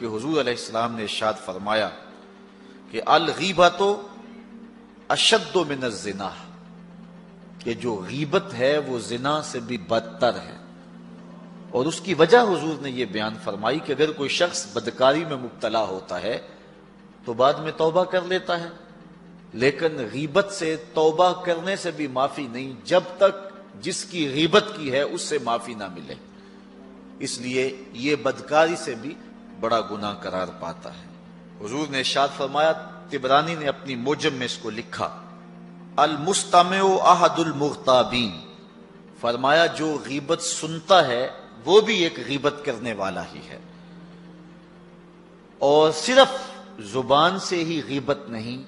کہ حضور علیہ السلام نے ارشاد فرمایا کہ الغیبۃ اشد من الزنا، کہ جو غیبت ہے وہ زنا سے بھی بدتر ہے. اور اس کی وجہ حضور نے یہ بیان فرمائی کہ اگر کوئی شخص بدکاری میں مبتلا ہوتا ہے تو بعد میں توبہ کر لیتا ہے، لیکن غیبت سے توبہ کرنے سے بھی معافی نہیں جب تک جس کی غیبت کی ہے اس سے معافی نہ ملے. اس لیے یہ بدکاری سے بھی بڑا گناہ قرار پاتا ہے. حضور نے ارشاد فرمایا، طبرانی نے اپنی موجم میں اس کو لکھا، المستمع احد المغتابین، فرمایا جو غیبت سنتا ہے وہ بھی ایک غیبت کرنے والا ہی ہے. اور صرف زبان سے ہی غیبت نہیں،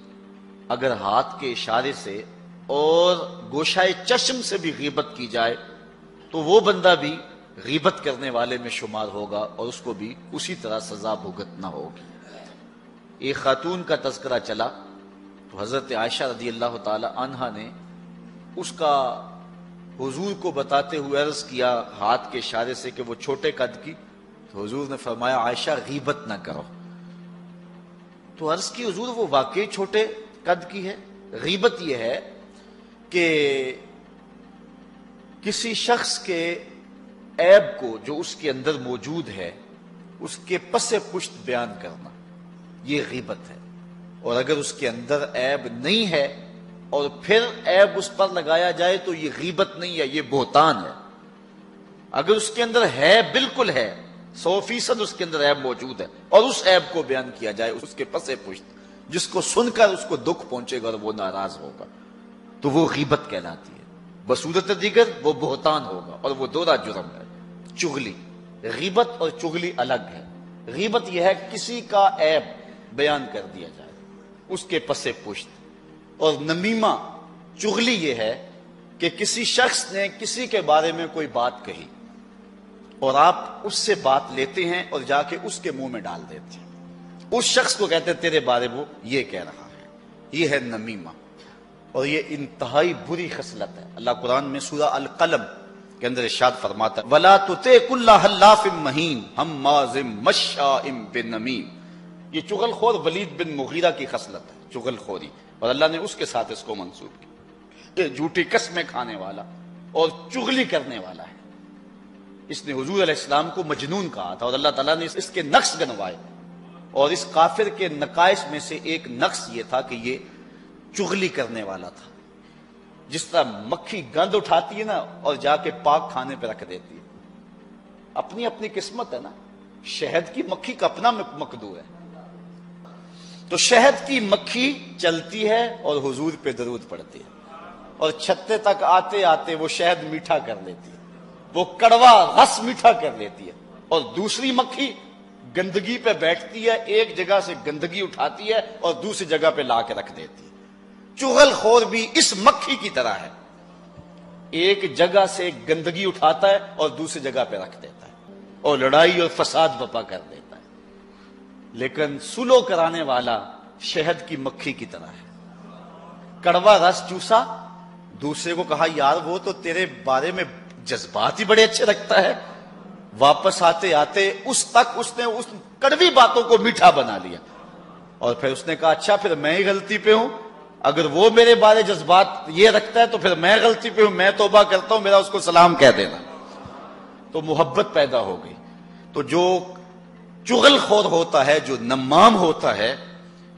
اگر ہاتھ کے اشارے سے اور گوشائے چشم سے بھی غیبت کی جائے تو وہ بندہ بھی غیبت کرنے والے میں شمار ہوگا اور اس کو بھی اسی طرح سزا بھگتنا ہوگی. ایک خاتون کا تذکرہ چلا تو حضرت عائشہ رضی اللہ تعالی عنہا نے اس کا حضور کو بتاتے ہوئے عرض کیا ہاتھ کے اشارے سے کہ وہ چھوٹے قد کی، تو حضور نے فرمایا عائشہ غیبت نہ کرو. تو عرض کی حضور وہ واقعی چھوٹے قد کی ہے؟ غیبت یہ ہے کہ کسی شخص کے عیب کو جو اس کے اندر موجود ہے اس کے پس پشت بیان کرنا، یہ غیبت ہے. اور اگر اس کے اندر عیب نہیں ہے اور پھر عیب اس پر لگایا جائے تو یہ غیبت نہیں ہے، یہ بہتان ہے. اگر اس کے اندر ہے، بالکل ہے، 100% اس کے اندر عیب موجود ہے اور اس عیب کو بیان کیا جائے اس کے پس پشت، جس کو سن کر اس کو دکھ پہنچے گا اور وہ ناراض ہوگا، تو وہ غیبت کہلاتی ہے. بصورت دیگر وہ بہتان ہوگا اور وہ دوہرا جرم ہے. چغلی، غیبت اور چغلی الگ ہے. غیبت یہ ہے کسی کا عیب بیان کر دیا جائے اس کے پس پشت، اور نمیمہ چغلی یہ ہے کہ کسی شخص نے کسی کے بارے میں کوئی بات کہی اور آپ اس سے بات لیتے ہیں اور جا کے اس کے منہ میں ڈال دیتے ہیں. اس شخص کو کہتے ہیں تیرے بارے وہ یہ کہہ رہا ہے، یہ ہے نمیمہ، اور یہ انتہائی بری خصلت ہے. اللہ قرآن میں سورہ القلم کے اندر ارشاد فرماتا ہے وَلَا تُطِعْ كُلَّ حَلَّافٍ مَّهِینٍ ہَمَّازٍ مَّشَّاءٍ بِنَمِیم. یہ چغل خور ولید بن مغیرہ کی خصلت ہے، چغل خوری، اور اللہ نے اس کے ساتھ اس کو منسوب کیا. یہ جھوٹی قسمیں کھانے والا اور چغلی کرنے والا ہے. اس نے حضور علیہ السلام کو مجنون کہا تھا اور اللہ تعالیٰ نے اس کے نقص گنوائے. اور اس کافر کے نقائص میں سے ایک نقص یہ تھا کہ یہ چغلی کرنے والا تھا. جس طرح مکھی گند اٹھاتی ہے نا اور جا کے پاک کھانے پہ رکھ دیتی ہے، اپنی اپنی قسمت ہے نا. شہد کی مکھی کا اپنا مقدور ہے. تو شہد کی مکھی چلتی ہے اور حضور پہ درود پڑتی ہے اور چھتے تک آتے آتے وہ شہد میٹھا کر لیتی ہے، وہ کڑوا رس میٹھا کر لیتی ہے. اور دوسری مکھی گندگی پہ بیٹھتی ہے، ایک جگہ سے گندگی اٹھاتی ہے اور دوسری جگہ پہ لا کے رکھ دیتی ہے. چغل خور بھی اس مکھی کی طرح ہے، ایک جگہ سے گندگی اٹھاتا ہے اور دوسری جگہ پہ رکھ دیتا ہے اور لڑائی اور فساد برپا کر دیتا ہے. لیکن سلو کرانے والا شہد کی مکھی کی طرح ہے. کڑوا رس چوسا، دوسرے کو کہا یار وہ تو تیرے بارے میں جذبات ہی بڑے اچھے رکھتا ہے، واپس آتے آتے اس نے اس کڑوی باتوں کو میٹھا بنا لیا. اور پھر اس نے کہا اچھا پھر میں ہی غلطی پہ ہوں، اگر وہ میرے بارے جذبات یہ رکھتا ہے تو پھر میں غلطی پہ ہوں، میں توبہ کرتا ہوں، میرا اس کو سلام کہہ دینا. تو محبت پیدا ہو گئی. تو جو چغل خور ہوتا ہے، جو نمام ہوتا ہے،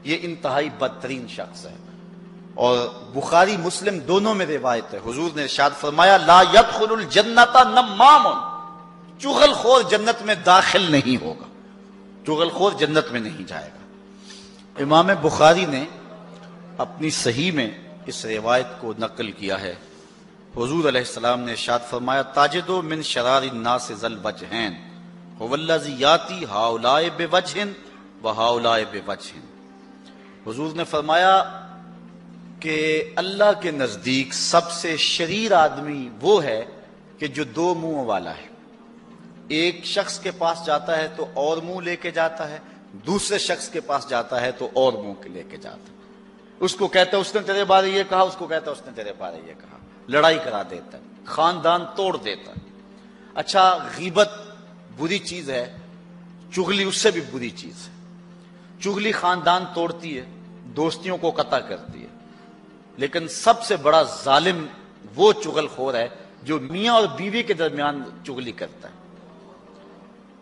یہ انتہائی بدترین شخص ہے. اور بخاری مسلم دونوں میں روایت ہے، حضور نے ارشاد فرمایا لا يدخل الجنت نمام، چغل خور جنت میں داخل نہیں ہوگا، چغل خور جنت میں نہیں جائے گا. امام بخاری نے اپنی صحیح میں اس روایت کو نقل کیا ہے. حضور علیہ السلام نے ارشاد فرمایا تاجدو من شرار الناس ذل وجہین هو الذی یاتی ہؤلاء بوجہ وہؤلاء بوجہ. حضور نے فرمایا کہ اللہ کے نزدیک سب سے شریر آدمی وہ ہے کہ جو دو منہ والا ہے. ایک شخص کے پاس جاتا ہے تو اور منہ لے کے جاتا ہے، دوسرے شخص کے پاس جاتا ہے تو اور منہ لے کے جاتا ہے. اس کو کہتا ہے اس نے تیرے بارے یہ کہا، اس کو کہتا ہے اس نے تیرے بارے یہ کہا، لڑائی کرا دیتا ہے، خاندان توڑ دیتا ہے. اچھا غیبت بری چیز ہے، چغلی اس سے بھی بری چیز ہے. چغلی خاندان توڑتی ہے، دوستیوں کو قطع کرتی ہے، لیکن سب سے بڑا ظالم وہ چغل خور ہے جو میاں اور بیوی کے درمیان چغلی کرتا ہے.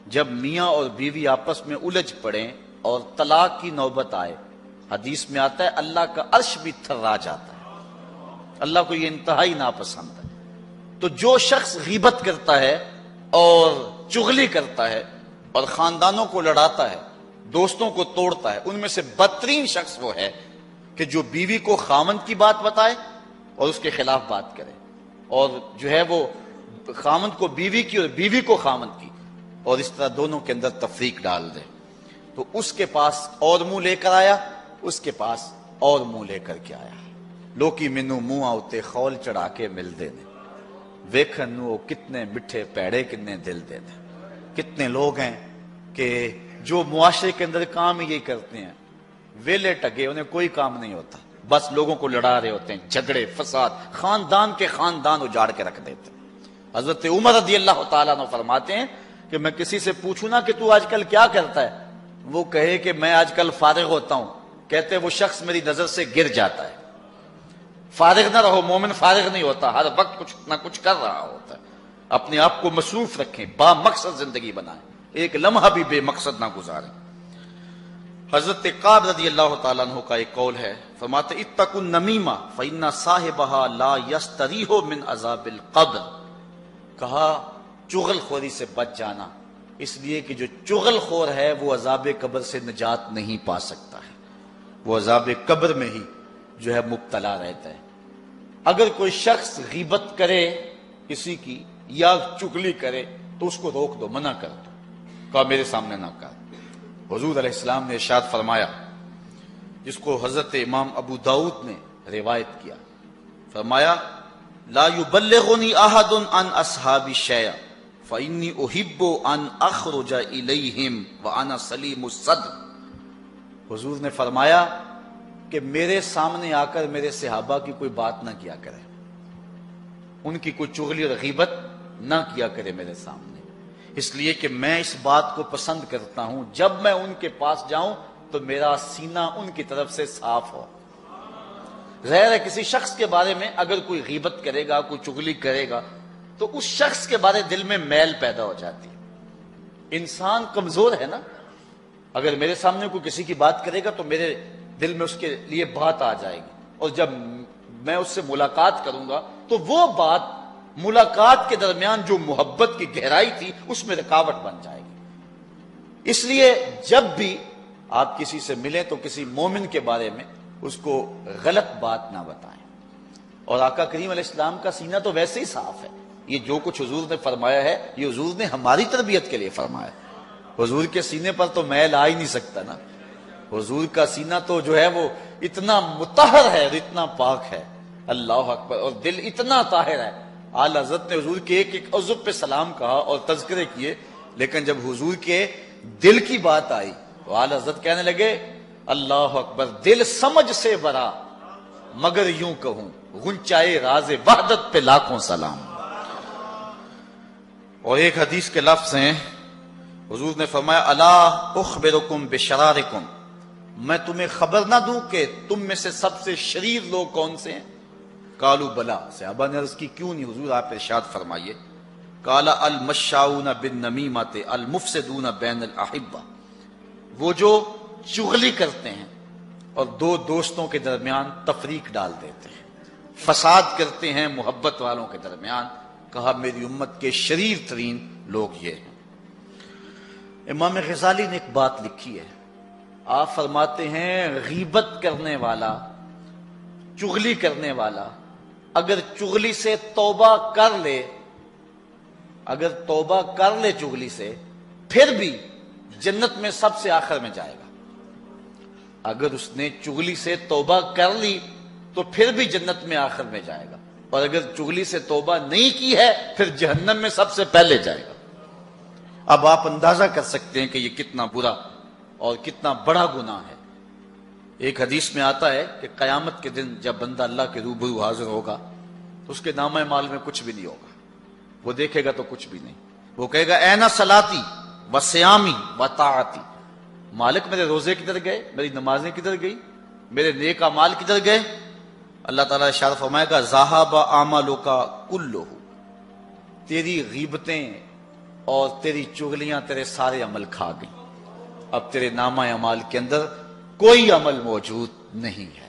جب میاں اور بیوی آپس میں الجھ پڑیں اور طلاق کی نوبت آئے، حدیث میں آتا ہے اللہ کا عرش بھی تھرا جاتا ہے. اللہ کو یہ انتہائی ناپسند ہے. تو جو شخص غیبت کرتا ہے اور چغلی کرتا ہے اور خاندانوں کو لڑاتا ہے، دوستوں کو توڑتا ہے، ان میں سے بدترین شخص وہ ہے کہ جو بیوی کو خامند کی بات بتائے اور اس کے خلاف بات کرے، اور جو ہے وہ خامند کو بیوی کی اور بیوی کو خامند کی، اور اس طرح دونوں کے اندر تفریق ڈال دے. تو اس کے پاس اور منہ لے کر آیا، اس کے پاس اور منہ لے کر کے آیا. لوکی مینوں منہ آتے خول چڑھا کے ملتے نے، ویکھن نو کتنے مٹھے پیڑے کتنے دل دے دے. کتنے لوگ ہیں کہ جو معاشرے کے اندر کام ہی یہی کرتے ہیں، ویلے ٹگے، انہیں کوئی کام نہیں ہوتا، بس لوگوں کو لڑا رہے ہوتے ہیں، جھگڑے فساد، خاندان کے خاندان اجاڑ کے رکھ دیتے ہیں. حضرت عمر رضی اللہ تعالیٰ عنہ فرماتے ہیں کہ میں کسی سے پوچھوں نا کہ تو آج کل کیا کرتا ہے، وہ کہے کہ میں آج کل فارغ ہوتا ہوں، کہتے وہ شخص میری نظر سے گر جاتا ہے. فارغ نہ رہو، مومن فارغ نہیں ہوتا، ہر وقت کچھ نہ کچھ کر رہا ہوتا ہے. اپنے آپ کو مصروف رکھیں، با مقصد زندگی بنائیں، ایک لمحہ بھی بے مقصد نہ گزاریں. حضرت قعب رضی اللہ تعالیٰ عنہ کا ایک قول ہے، فرماتے اتقوا النمیمہ فإن صاحبها لا یستریح من عذاب القبر. کہا چغل خوری سے بچ جانا، اس لیے کہ جو چغل خور ہے وہ عذاب قبر سے نجات نہیں پا سکتا ہے، وہ عذاب قبر میں ہی جو ہے مبتلا رہتا ہے. اگر کوئی شخص غیبت کرے کسی کی یا چغلی کرے تو اس کو روک دو، منع کر دو، کہا میرے سامنے نہ کر. حضور علیہ السلام نے ارشاد فرمایا، جس کو حضرت امام ابو داؤد نے روایت کیا، فرمایا لا یبلغنی احد عن اصحابی شیئا فانی احب ان اخرج الیہم وانا سلیم الصدر. حضور نے فرمایا کہ میرے سامنے آ کر میرے صحابہ کی کوئی بات نہ کیا کرے، ان کی کوئی چغلی اور غیبت نہ کیا کرے میرے سامنے، اس لیے کہ میں اس بات کو پسند کرتا ہوں جب میں ان کے پاس جاؤں تو میرا سینہ ان کی طرف سے صاف ہو. ظاہر ہے کسی شخص کے بارے میں اگر کوئی غیبت کرے گا، کوئی چغلی کرے گا تو اس شخص کے بارے دل میں میل پیدا ہو جاتی ہے. انسان کمزور ہے نا، اگر میرے سامنے کوئی کسی کی بات کرے گا تو میرے دل میں اس کے لیے بات آ جائے گی، اور جب میں اس سے ملاقات کروں گا تو وہ بات ملاقات کے درمیان جو محبت کی گہرائی تھی اس میں رکاوٹ بن جائے گی. اس لیے جب بھی آپ کسی سے ملیں تو کسی مومن کے بارے میں اس کو غلط بات نہ بتائیں. اور آقا کریم علیہ السلام کا سینہ تو ویسے ہی صاف ہے. یہ جو کچھ حضور نے فرمایا ہے یہ حضور نے ہماری تربیت کے لیے فرمایا. حضور کے سینے پر تو میل آ ہی نہیں سکتا نا. حضور کا سینہ تو جو ہے وہ اتنا مطہر ہے اور اتنا پاک ہے، اللہ اکبر، اور دل اتنا طاہر ہے. اعلی حضرت نے حضور کے ایک ایک عضو پہ سلام کہا اور تذکرے کیے، لیکن جب حضور کے دل کی بات آئی تو اعلی حضرت کہنے لگے اللہ اکبر، دل سمجھ سے برا مگر یوں کہوں غنچائے راز وحدت پہ لاکھوں سلام. اور ایک حدیث کے لفظ ہیں، حضور نے فرمایا الا اخبرکم بشرارکم، میں تمہیں خبر نہ دوں کہ تم میں سے سب سے شریر لوگ کون سے ہیں؟ قالوا بلا، صحابہ نے عرض کی کیوں نہیں حضور، آپ ارشاد فرمائیے. قال المشاؤون بالنمیمۃ المفسدون بین الاحبہ، وہ جو چغلی کرتے ہیں اور دو دوستوں کے درمیان تفریق ڈال دیتے ہیں، فساد کرتے ہیں محبت والوں کے درمیان. کہا میری امت کے شریر ترین لوگ یہ ہیں. امام غزالی نے ایک بات لکھی ہے، آپ فرماتے ہیں غیبت کرنے والا، چغلی کرنے والا اگر چغلی سے توبہ کر لے، اگر توبہ کر لے چغلی سے، پھر بھی جنت میں سب سے آخر میں جائے گا. اگر اس نے چغلی سے توبہ کر لی تو پھر بھی جنت میں آخر میں جائے گا، اور اگر چغلی سے توبہ نہیں کی ہے پھر جہنم میں سب سے پہلے جائے گا. اب آپ اندازہ کر سکتے ہیں کہ یہ کتنا برا اور کتنا بڑا گناہ ہے. ایک حدیث میں آتا ہے کہ قیامت کے دن جب بندہ اللہ کے روبرو حاضر ہوگا تو اس کے نامہ مال میں کچھ بھی نہیں ہوگا، وہ دیکھے گا تو کچھ بھی نہیں. وہ کہے گا اینا صلاتی، وسیامی وطاعتی، مالک میرے روزے کدھر گئے، میری نمازیں کدھر گئی، میرے نیک اعمال کدھر گئے؟ اللہ تعالیٰ ارشاد فرمائے گا ذہب اعمالک کلہ، تیری غیبتیں اور تیری چغلیاں تیرے سارے عمل کھا گئیں، اب تیرے نامہ اعمال کے اندر کوئی عمل موجود نہیں ہے۔